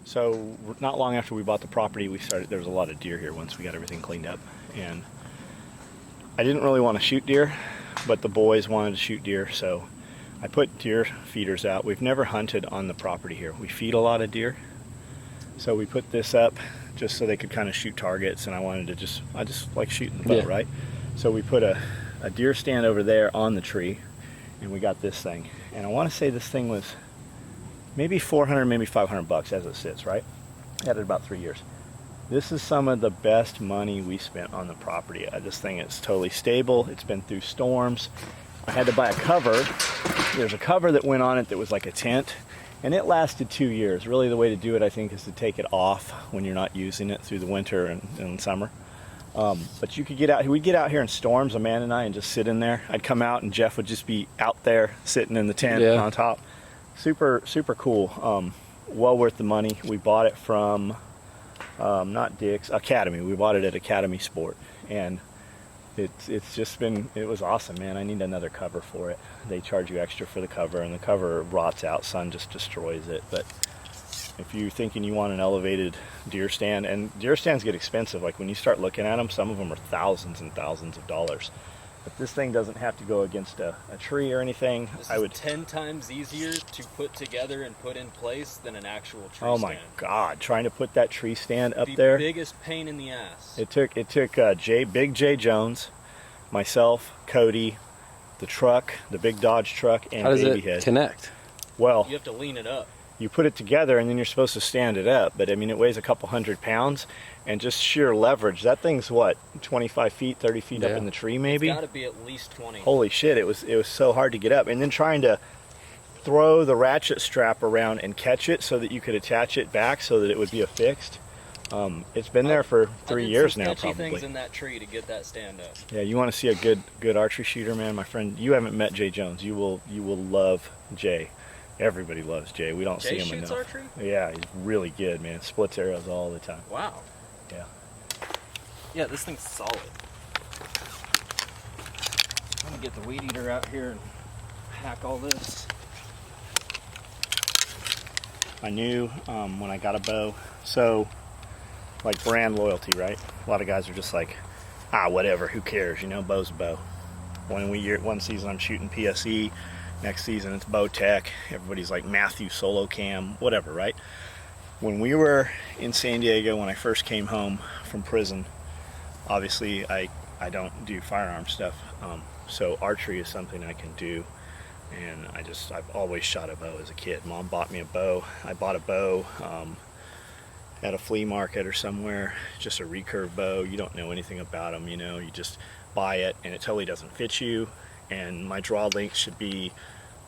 So not long after we bought the property, there was a lot of deer here once we got everything cleaned up. And I didn't really want to shoot deer, but the boys wanted to shoot deer, so I put deer feeders out. We've never hunted on the property here. We feed a lot of deer. So we put this up just so they could kind of shoot targets, and I just like shooting the bow, Yeah. right? So we put a deer stand over there on the tree, and we got this thing. And I want to say this thing was maybe 400, maybe 500 bucks as it sits, right? Had it about 3 years. This is some of the best money we spent on the property. This thing is totally stable. It's been through storms. I had to buy a cover. There's a cover that went on it that was like a tent, and it lasted 2 years. Really, the way to do it, I think, is to take it off when you're not using it through the winter and summer. But you could get out. We'd get out here in storms, Amanda and I, and just sit in there. I'd come out, and Jeff would just be out there sitting in the tent on top. Super, super cool. Well worth the money. We bought it from not Dick's, Academy. We bought it at Academy Sport, and it's just been, it was awesome, man. I need another cover for it. They charge you extra for the cover, and the cover rots out. Sun just destroys it. But if you're thinking you want an elevated deer stand, and deer stands get expensive, like when you start looking at them, some of them are thousands and thousands of dollars. But this thing doesn't have to go against a tree or anything. This is 10 times easier to put together and put in place than an actual tree stand. Oh my God, trying to put that tree stand up the there. Biggest pain in the ass. It took Big J Jones, myself, Cody, the truck, the big Dodge truck, and How does Baby it Head. connect? Well, You have to lean it up. you put it together and then you're supposed to stand it up, but I mean, it weighs a couple 100 pounds, and just sheer leverage, that thing's what, 25 feet, 30 feet up in the tree maybe? It's got to be at least 20. Holy shit, it was so hard to get up. And then trying to throw the ratchet strap around and catch it so that you could attach it back so that it would be affixed. It's been there for 3 years now, Sketchy probably. things in that tree to get that stand up. Yeah, you want to see a good archery shooter, man? My friend, you haven't met Jay Jones. You will love Jay. Everybody loves Jay. We don't see Jay him shoots enough. archery? Yeah, he's really good, man. Splits arrows all the time. Wow. Yeah. Yeah, this thing's solid. I'm gonna get the weed eater out here and hack all this. I knew when I got a bow, so like brand loyalty, right? A lot of guys are just like, whatever, who cares? You know, bow's a bow. One season I'm shooting PSE, next season it's Bow Tech. Everybody's like Matthew Solo Cam, whatever, right? When we were in San Diego, when I first came home from prison, obviously I don't do firearm stuff, so archery is something I can do. And I've always shot a bow as a kid. Mom bought me a bow. I bought a bow at a flea market or somewhere, just a recurve bow. You don't know anything about them, you know, you just buy it and it totally doesn't fit you. And my draw length should be,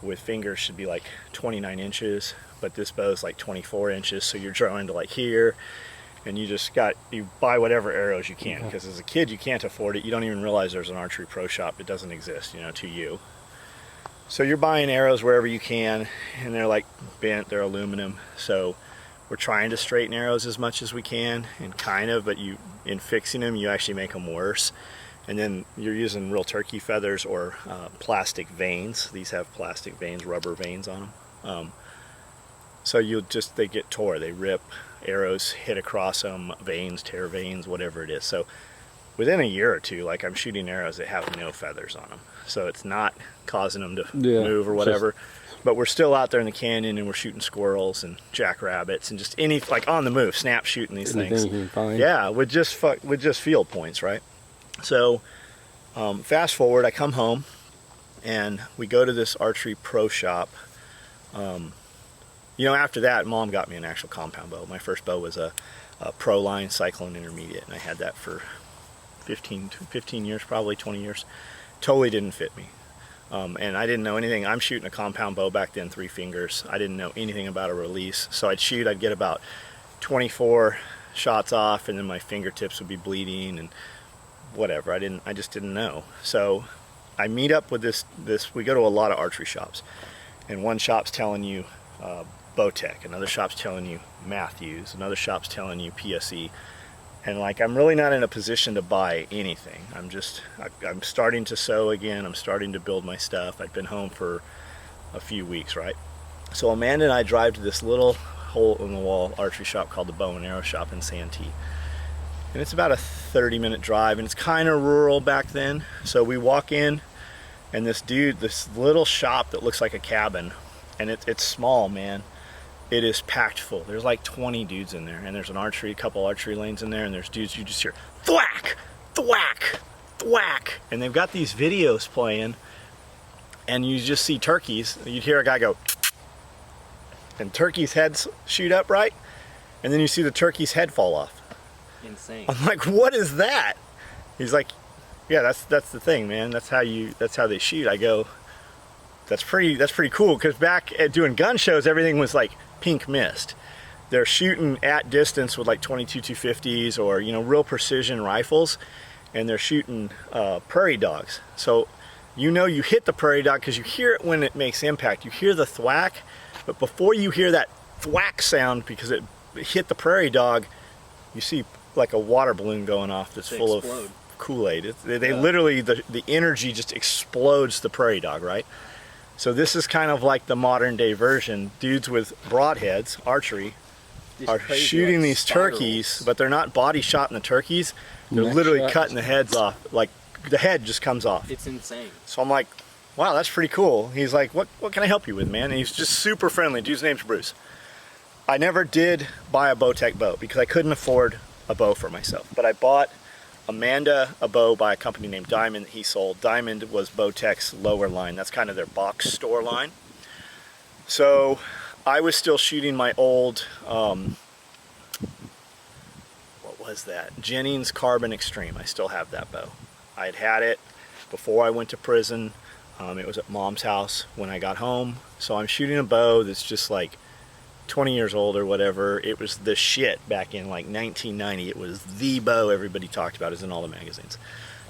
with fingers, should be like 29 inches, but this bow is like 24 inches, so you're drawing to like here, and you buy whatever arrows you can, because as a kid you can't afford it. You don't even realize there's an archery pro shop. It doesn't exist, you know, to you. So you're buying arrows wherever you can, and they're like bent, they're aluminum. So we're trying to straighten arrows as much as we can, and kind of, but in fixing them, you actually make them worse. And then you're using real turkey feathers or plastic vanes. These have plastic vanes, rubber vanes on them. So they get tore, they rip, arrows hit across them, veins, tear veins, whatever it is. So within a year or two, like, I'm shooting arrows that have no feathers on them. So it's not causing them to move or whatever. But we're still out there in the canyon, and we're shooting squirrels and jackrabbits and just like on the move, snap shooting these things. You can find. Yeah, with just field points, right? So fast forward, I come home and we go to this archery pro shop. You know, after that, Mom got me an actual compound bow. My first bow was a Pro Line Cyclone Intermediate, and I had that for 15 years, probably 20 years. Totally didn't fit me. And I didn't know anything. I'm shooting a compound bow back then, 3 fingers. I didn't know anything about a release. So I'd get about 24 shots off, and then my fingertips would be bleeding and whatever. I just didn't know. So I meet up with this, we go to a lot of archery shops, and one shop's telling you Bow Tech, another shop's telling you Matthews, another shop's telling you PSE. And like, I'm really not in a position to buy anything. I'm starting to sew again. I'm starting to build my stuff. I've been home for a few weeks, right? So Amanda and I drive to this little hole-in-the-wall archery shop called the Bow and Arrow Shop in Santee. And it's about a 30-minute drive, and it's kind of rural back then. So we walk in, and this little shop that looks like a cabin, and it's small, man. It is packed full. There's like 20 dudes in there, and there's a couple archery lanes in there, and there's dudes you just hear thwack, thwack, thwack, and they've got these videos playing, and you just see turkeys. You'd hear a guy go, and turkeys' heads shoot up, right? And then you see the turkey's head fall off. Insane. I'm like, what is that? He's like, yeah, that's the thing, man. That's how they shoot. I go, that's pretty cool, because back at doing gun shows, everything was like pink mist. They're shooting at distance with like 22 250s or, you know, real precision rifles, and they're shooting prairie dogs. So you know you hit the prairie dog because you hear it when it makes impact. You hear the thwack, but before you hear that thwack sound, because it hit the prairie dog, you see like a water balloon going off that's full of Kool-Aid. They literally, the energy just explodes the prairie dog, right? So this is kind of like the modern day version. Dudes with broadheads, archery, are shooting these turkeys, but they're not body shotting the turkeys. They're literally cutting the heads off. Like the head just comes off. It's insane. So I'm like, wow, that's pretty cool. He's like, what can I help you with, man? And he's just super friendly. Dude's name's Bruce. I never did buy a Bowtech bow because I couldn't afford a bow for myself. But I bought Amanda a bow by a company named Diamond that he sold. Diamond was Bowtech's lower line. That's kind of their box store line. So I was still shooting my old, what was that? Jennings Carbon Extreme. I still have that bow. I had it before I went to prison. It was at Mom's house when I got home. So I'm shooting a bow that's just like 20 years old or whatever. It was the shit back in like 1990. It was the bow everybody talked about. It was in all the magazines.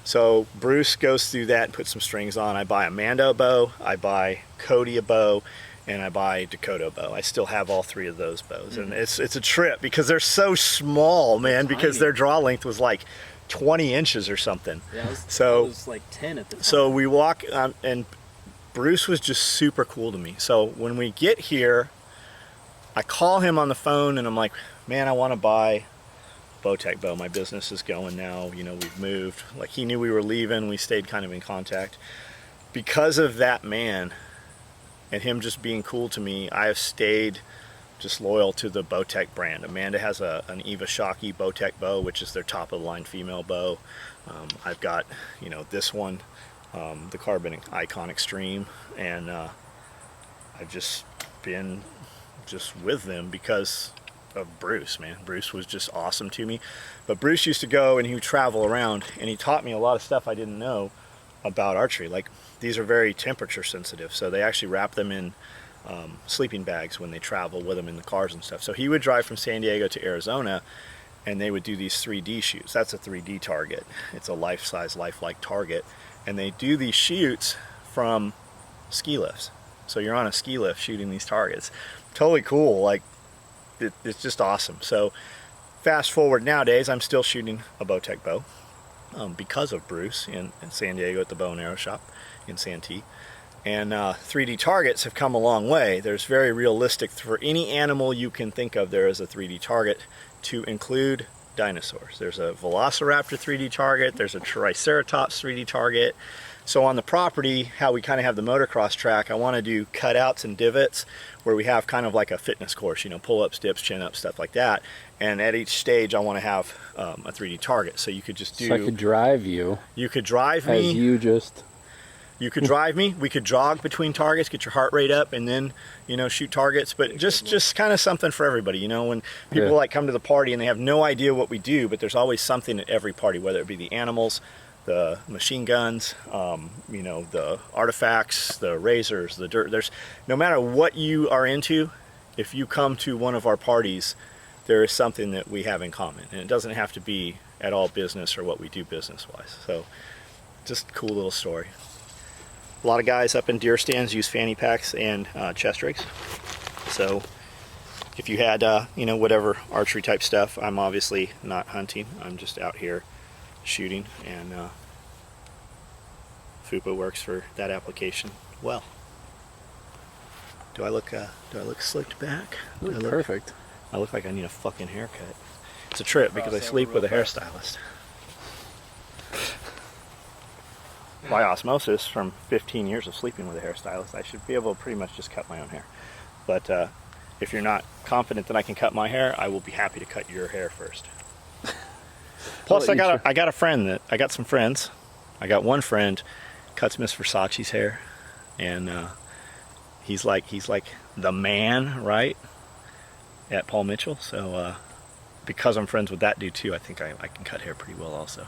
So Bruce goes through that and puts some strings on. I buy Amanda a bow, I buy Cody a bow, and I buy Dakota a bow. I still have all three of those bows. And it's a trip because they're so small, man, because their draw length was like 20 inches or something. Yeah, it was like 10 at the time. So we walk, and Bruce was just super cool to me. So when we get here, I call him on the phone and I'm like, man, I want to buy Bowtech bow. My business is going now. You know, we've moved. Like, he knew we were leaving. We stayed kind of in contact. Because of that man and him just being cool to me, I have stayed just loyal to the Bowtech brand. Amanda has an Eva Shockey Bowtech bow, which is their top of the line female bow. I've got, you know, this one, the Carbon Icon Extreme, and I've just been just with them because of Bruce, man. Bruce was just awesome to me. But Bruce used to go and he would travel around, and he taught me a lot of stuff I didn't know about archery. Like, these are very temperature sensitive, so they actually wrap them in sleeping bags when they travel with them in the cars and stuff. So he would drive from San Diego to Arizona, and they would do these 3D shoots. That's a 3D target. It's a life-size, lifelike target. And they do these shoots from ski lifts. So you're on a ski lift shooting these targets. Totally cool. Like, it's just awesome. So fast forward nowadays, I'm still shooting a Bowtech bow because of Bruce in San Diego at the Bow and Arrow Shop in Santee. And 3D targets have come a long way. There's very realistic, for any animal you can think of, there is a 3D target, to include dinosaurs. There's a Velociraptor 3D target, there's a Triceratops 3D target. So on the property, how we kind of have the motocross track, I want to do cutouts and divots where we have kind of like a fitness course, you know, pull-ups, dips, chin-ups, stuff like that. And at each stage, I want to have a 3D target. So you could just do... So I could drive you. You could drive me. As you just... You could drive me. We could jog between targets, get your heart rate up, and then, you know, shoot targets. But just kind of something for everybody. You know, when people like come to the party and they have no idea what we do, but there's always something at every party, whether it be the animals, the machine guns, you know, the artifacts, the razors, the dirt. There's, no matter what you are into, if you come to one of our parties, there is something that we have in common, and it doesn't have to be at all business or what we do business-wise. So, just a cool little story. A lot of guys up in deer stands use fanny packs and chest rigs. So if you had, you know, whatever archery type stuff, I'm obviously not hunting. I'm just out here shooting, and FUPA works for that application well. Do I look slicked back? Perfect. I look like I need a fucking haircut. It's a trip because I sleep with a hairstylist. By osmosis, from 15 years of sleeping with a hairstylist, I should be able to pretty much just cut my own hair. But if you're not confident that I can cut my hair, I will be happy to cut your hair first. Plus, I got a friend that I got some friends. I got one friend cuts Miss Versace's hair, and he's like the man, right? At Paul Mitchell. So because I'm friends with that dude too, I think I can cut hair pretty well also.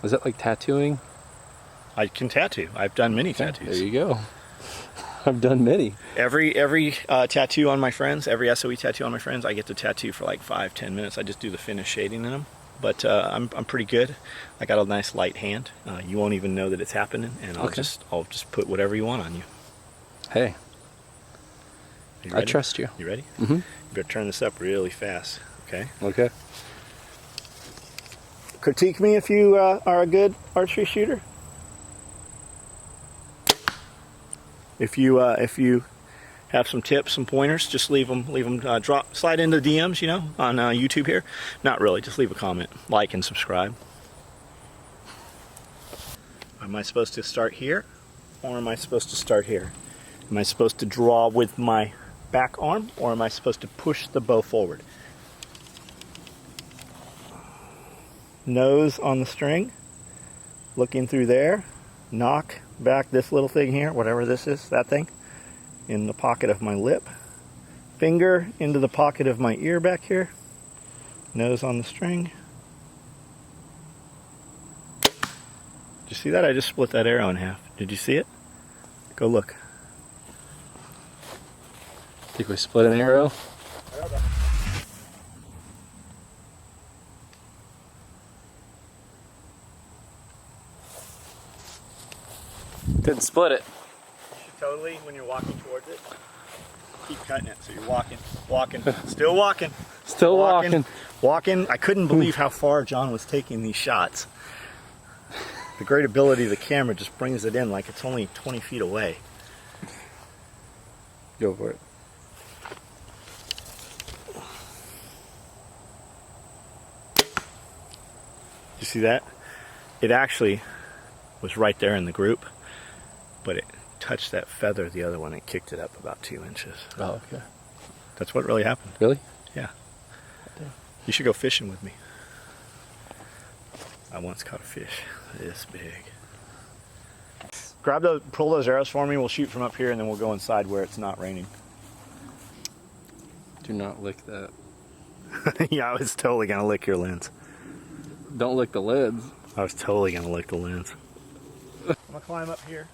Is that like tattooing? I can tattoo. I've done many tattoos. There you go. I've done many. Every tattoo on my friends, every SOE tattoo on my friends, I get to tattoo for like 5-10 minutes. I just do the finish shading in them. But I'm pretty good. I got a nice light hand. You won't even know that it's happening, and I'll just put whatever you want on you. Hey, I trust you. You ready? Mm-hmm. You better turn this up really fast. Okay. Okay. Critique me if you are a good archery shooter. If you have some tips, some pointers, just leave them slide into the DMs, you know, on YouTube here. Not really, just leave a comment, like and subscribe. Am I supposed to start here, or am I supposed to start here? Am I supposed to draw with my back arm, or am I supposed to push the bow forward? Nose on the string, looking through there, knock back this little thing here, whatever this is, that thing, in the pocket of my lip, finger into the pocket of my ear back here, nose on the string. Did you see that? I just split that arrow in half. Did you see it? Go look. Think we split an arrow? Didn't split it. You should totally, when you're walking towards it, keep cutting it. So you're walking, still walking. Still walking. Walking. I couldn't believe how far John was taking these shots. The great ability of the camera just brings it in like it's only 20 feet away. Go for it. You see that? It actually was right there in the group, but it touched that feather, the other one, and kicked it up about 2 inches. Oh, okay. That's what really happened. Really? Yeah. You should go fishing with me. I once caught a fish this big. Pull those arrows for me. We'll shoot from up here, and then we'll go inside where it's not raining. Do not lick that. Yeah, I was totally gonna lick your lens. Don't lick the lids. I was totally gonna lick the lens. I'm gonna climb up here,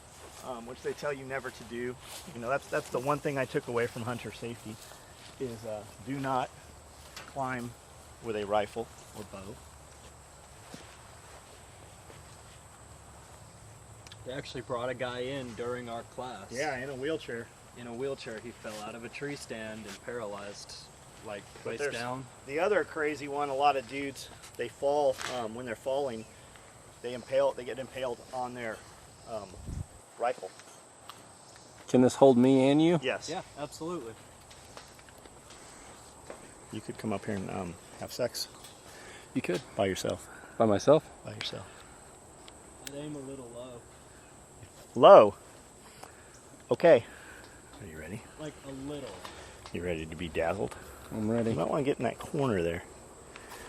which they tell you never to do. You know, that's the one thing I took away from hunter safety is do not climb with a rifle or bow. They actually brought a guy in during our class. Yeah, in a wheelchair. In a wheelchair, he fell out of a tree stand and paralyzed, like face down. The other crazy one, a lot of dudes, they fall when they're falling. They get impaled on their rifle. Can this hold me and you? Yes. Yeah, absolutely. You could come up here and have sex. You could. By yourself. By myself? By yourself. I'd aim a little low. Low. Okay. Are you ready? Like a little. You ready to be dazzled? I'm ready. You might want to get in that corner there.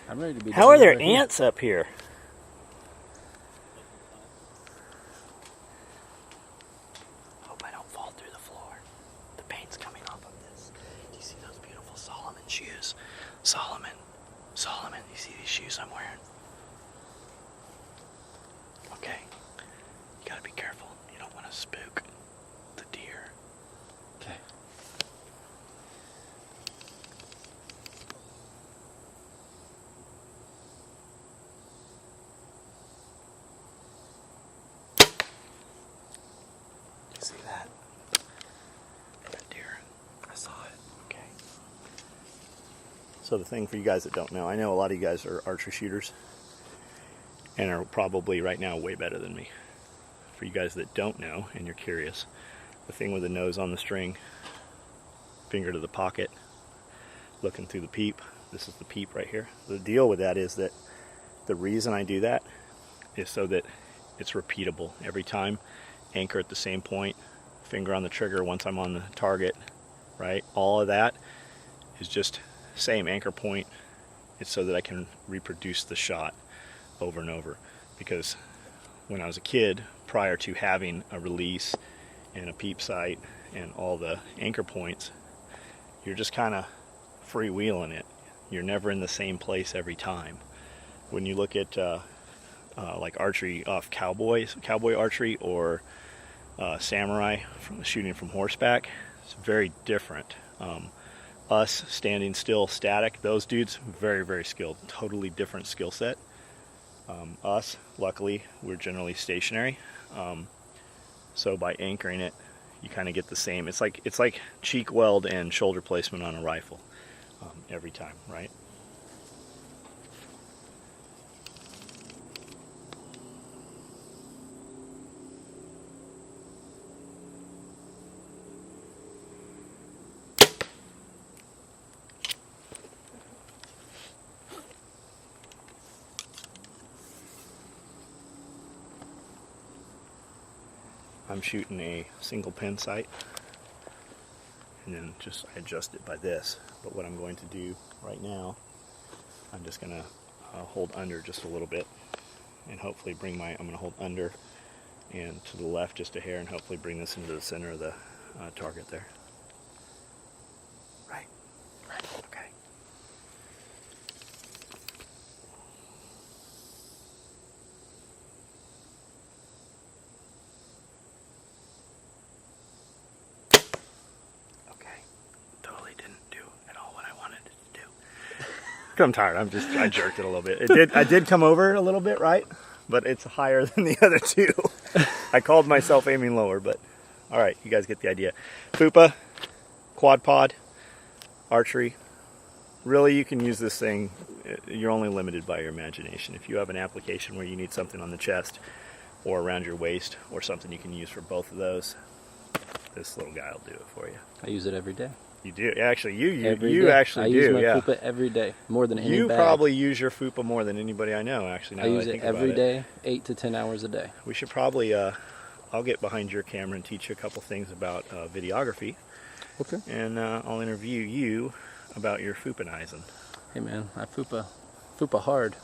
I'm ready to be How are there right ants up here? Hope I don't fall through the floor. The paint's coming off of this. Do you see those beautiful Solomon shoes? Solomon, you see these shoes I'm wearing? Okay. You gotta be careful. You don't want to spook the deer. Okay. You see that? That deer. I saw it. Okay. So the thing for you guys that don't know, I know a lot of you guys are archery shooters and are probably right now way better than me. For you guys that don't know and you're curious, the thing with the nose on the string, finger to the pocket, looking through the peep. This is the peep right here. The deal with that is that the reason I do that is so that it's repeatable every time. Anchor at the same point, finger on the trigger once I'm on the target, right? All of that is just same anchor point. It's so that I can reproduce the shot over and over. Because when I was a kid, prior to having a release and a peep sight and all the anchor points, you're just kind of freewheeling it. You're never in the same place every time. When you look at like archery off cowboy archery, or samurai shooting from horseback, it's very different. Us standing still, static, those dudes, very, very skilled, totally different skill set. Us, luckily, we're generally stationary, so by anchoring it, you kind of get the same. It's like cheek weld and shoulder placement on a rifle every time, right? I'm shooting a single pin sight, and then I adjust it by this. But what I'm going to do right now, I'm just going to hold under just a little bit, and hopefully I'm going to hold under and to the left just a hair, and hopefully bring this into the center of the target there. Right, okay. I'm tired. I jerked it a little bit. I did come over a little bit, right? But it's higher than the other two. I called myself aiming lower, but all right, you guys get the idea. Fupa, quad pod, archery. Really, you can use this thing. You're only limited by your imagination. If you have an application where you need something on the chest or around your waist, or something you can use for both of those, this little guy will do it for you. I use it every day. You do actually. You day. actually I do. use my yeah. Fupa every day, more than any You bag. probably use your Fupa more than anybody I know. Actually, now I that use I it think every about day, 8 to 10 hours a day. We should probably. I'll get behind your camera and teach you a couple things about videography. Okay. And I'll interview you about your Fupanizing. Hey man, I Fupa hard.